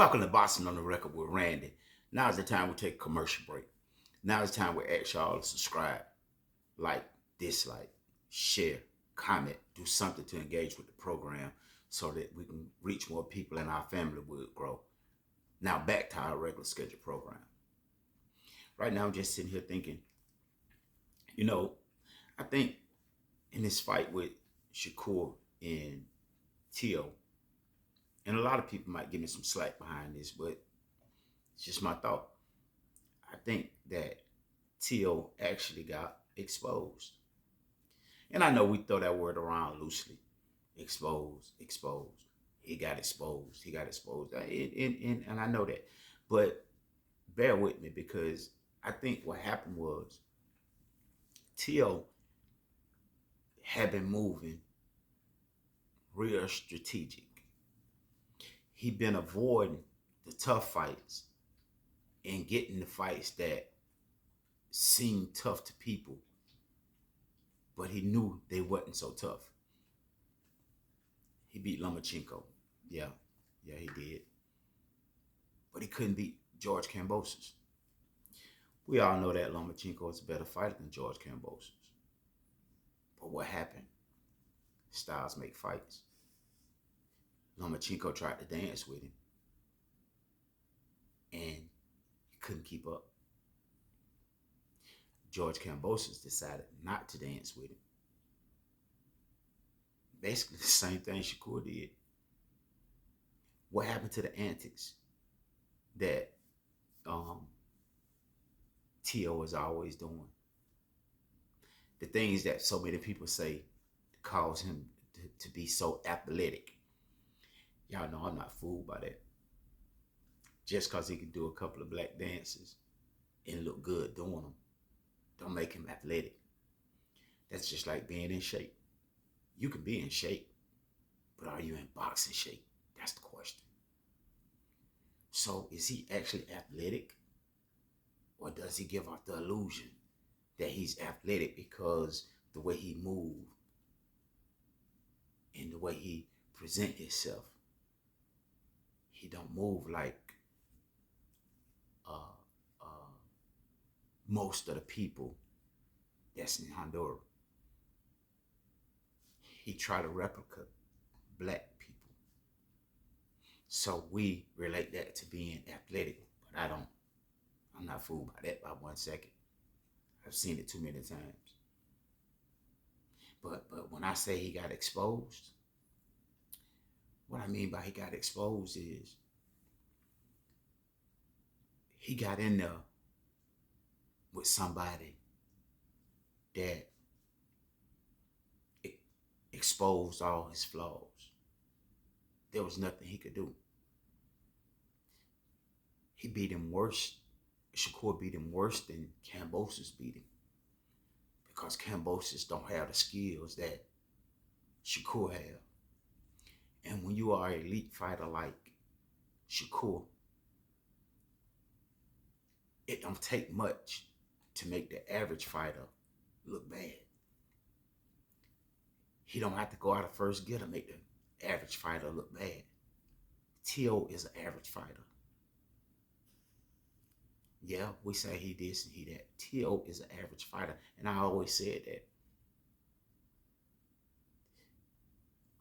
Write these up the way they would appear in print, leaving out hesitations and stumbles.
Welcome to Boxing on the Record with Randy. Now is the time we take a commercial break. Now is the time we ask y'all to subscribe, like, dislike, share, comment, do something to engage with the program so that we can reach more people and our family will grow. Now back to our regular scheduled program. Right now I'm just sitting here thinking, I think in this fight with Shakur and Teo, and a lot of people might give me some slack behind this, but it's just my thought. I think that Teo actually got exposed. And I know we throw that word around loosely. Exposed, exposed. He got exposed. He got exposed. And I know that. But bear with me because I think what happened was Teo had been moving real strategic. He'd been avoiding the tough fights and getting the fights that seemed tough to people, but he knew they wasn't so tough. He beat Lomachenko. Yeah, he did. But he couldn't beat George Kambosos. We all know that Lomachenko is a better fighter than George Kambosos. But what happened? Styles make fights. Lomachenko tried to dance with him, and he couldn't keep up. George Kambosos decided not to dance with him. Basically the same thing Shakur did. What happened to the antics that Teo is always doing? The things that so many people say cause him to be so athletic. Y'all know I'm not fooled by that. Just because he can do a couple of black dances and look good doing them, don't make him athletic. That's just like being in shape. You can be in shape, but are you in boxing shape? That's the question. So is he actually athletic? Or does he give off the illusion that he's athletic because the way he moves and the way he present himself? He don't move like most of the people that's in Honduras. He try to replicate black people. So we relate that to being athletic, but I don't. I'm not fooled by that by 1 second. I've seen it too many times. But when I say he got exposed, what I mean by he got exposed is he got in there with somebody that exposed all his flaws. There was nothing he could do. He beat him worse. Shakur beat him worse than Kambosos beat him, because Kambosos don't have the skills that Shakur have. And when you are an elite fighter like Shakur, it don't take much to make the average fighter look bad. He don't have to go out of first gear to make the average fighter look bad. Teo is an average fighter. Yeah, we say he this and he that. Teo is an average fighter, and I always said that.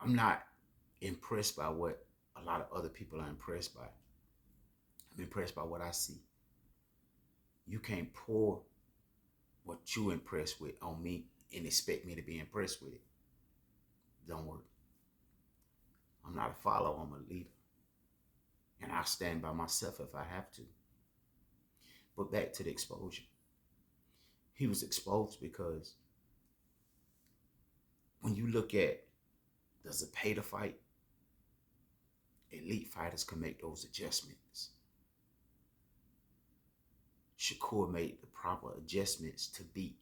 I'm not impressed by what a lot of other people are impressed by. I'm impressed by what I see. You can't pour what you impressed with on me and expect me to be impressed with it. Don't work. I'm not a follower, I'm a leader. And I stand by myself if I have to. But back to the exposure. He was exposed because when you look at the Zepeda fight, elite fighters can make those adjustments. Shakur made the proper adjustments to beat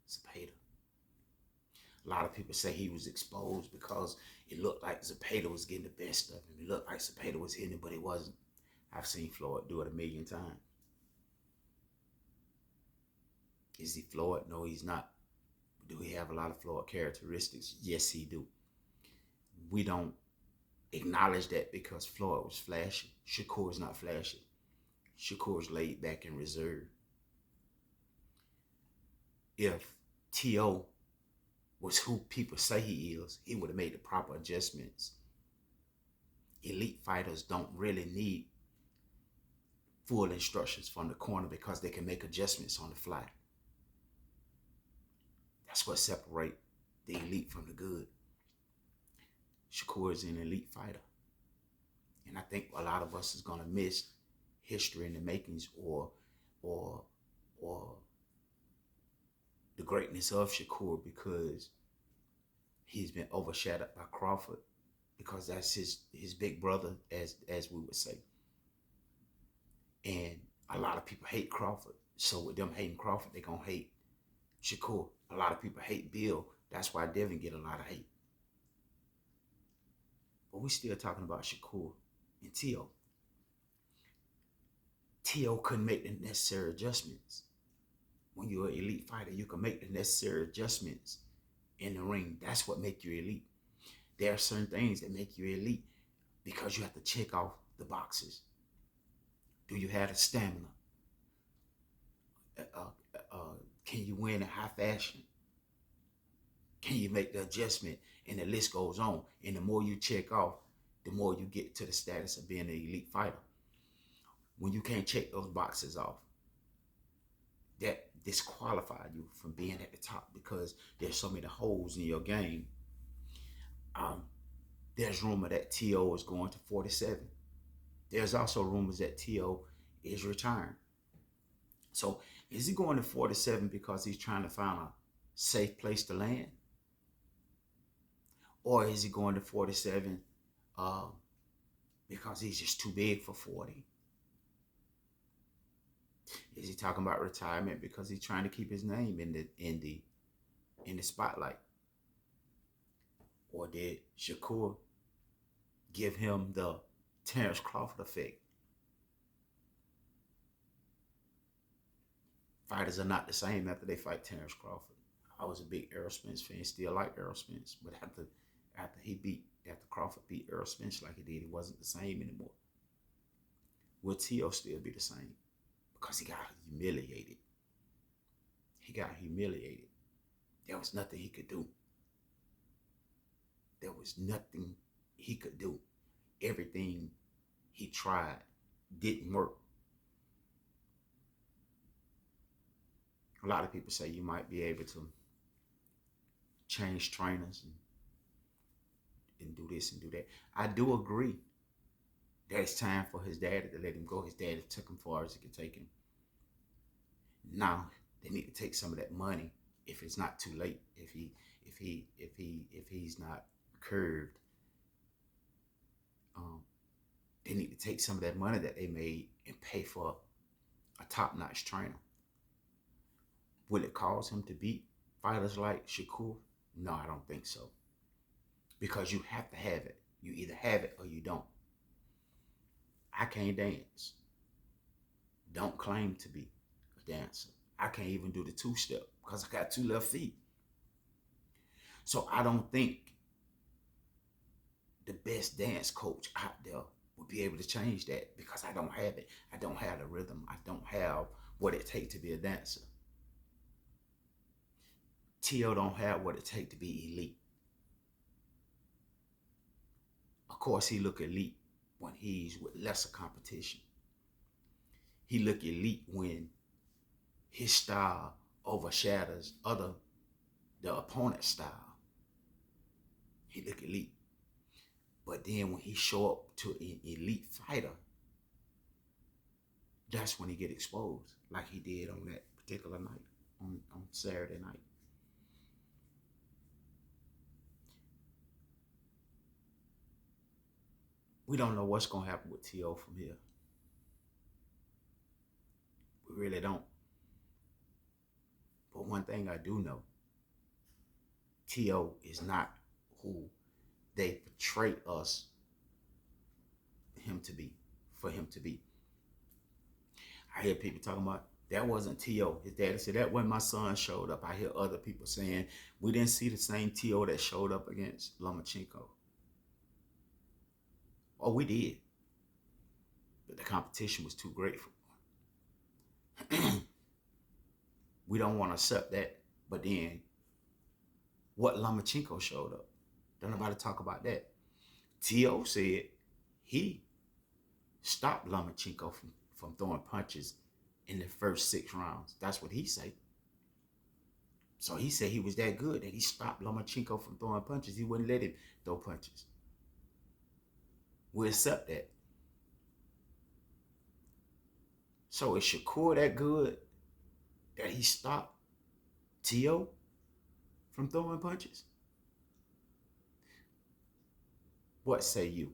Zepeda. A lot of people say he was exposed because it looked like Zepeda was getting the best of him. It looked like Zepeda was hitting him, but it wasn't. I've seen Floyd do it 1,000,000 times. Is he Floyd? No, he's not. Do he have a lot of Floyd characteristics? Yes, he do. We don't acknowledge that because Floyd was flashy. Shakur is not flashy. Shakur is laid back and reserved. If T.O. was who people say he is, he would have made the proper adjustments. Elite fighters don't really need full instructions from the corner because they can make adjustments on the fly. That's what separates the elite from the good. Shakur is an elite fighter. And I think a lot of us is going to miss history in the makings or the greatness of Shakur because he's been overshadowed by Crawford because that's his big brother, as we would say. And a lot of people hate Crawford. So with them hating Crawford, they're going to hate Shakur. A lot of people hate Bill. That's why Devin get a lot of hate. But we're still talking about Shakur and T.O. T.O. couldn't make the necessary adjustments. When you're an elite fighter, you can make the necessary adjustments in the ring. That's what makes you elite. There are certain things that make you elite because you have to check off the boxes. Do you have the stamina? Can you win in high fashion? Can you make the adjustment? And the list goes on. And the more you check off, the more you get to the status of being an elite fighter. When you can't check those boxes off, that disqualifies you from being at the top because there's so many holes in your game. There's rumor that T.O. is going to 47. There's also rumors that T.O. is retiring. So is he going to 47 because he's trying to find a safe place to land? Or is he going to 47 because he's just too big for 40? Is he talking about retirement because he's trying to keep his name in the spotlight? Or did Shakur give him the Terrence Crawford effect? Fighters are not the same after they fight Terrence Crawford. I was a big Errol Spence fan, still like Errol Spence, but after Crawford beat Errol Spence like he did, he wasn't the same anymore. Will T.O. still be the same? Because he got humiliated. There was nothing he could do. Everything he tried didn't work. A lot of people say you might be able to change trainers and do this and do that. I do agree that it's time for his daddy to let him go. His daddy took him far as he could take him. Now they need to take some of that money if it's not too late. If he's not curved, they need to take some of that money that they made and pay for a top-notch trainer. Will it cause him to beat fighters like Shakur? No, I don't think so. Because you have to have it. You either have it or you don't. I can't dance. Don't claim to be a dancer. I can't even do the two-step because I got two left feet. So I don't think the best dance coach out there will be able to change that because I don't have it. I don't have the rhythm. I don't have what it takes to be a dancer. T.O. don't have what it takes to be elite. Of course, he look elite when he's with lesser competition. He look elite when his style overshadows the opponent's style. He look elite. But then when he show up to an elite fighter, that's when he get exposed, like he did on that particular night, on Saturday night. We don't know what's going to happen with T.O. from here. We really don't. But one thing I do know, T.O. is not who they portray for him to be. I hear people talking about, that wasn't T.O. His daddy said, that when my son showed up. I hear other people saying, we didn't see the same T.O. that showed up against Lomachenko. Oh, we did. But the competition was too great for we don't want to accept that. But then what Lomachenko showed up. Don't nobody talk about that. T.O. said he stopped Lomachenko from throwing punches in the first 6 rounds. That's what he said. So he said he was that good that he stopped Lomachenko from throwing punches. He wouldn't let him throw punches. We accept that. So is Shakur that good that he stopped T.O. from throwing punches? What say you?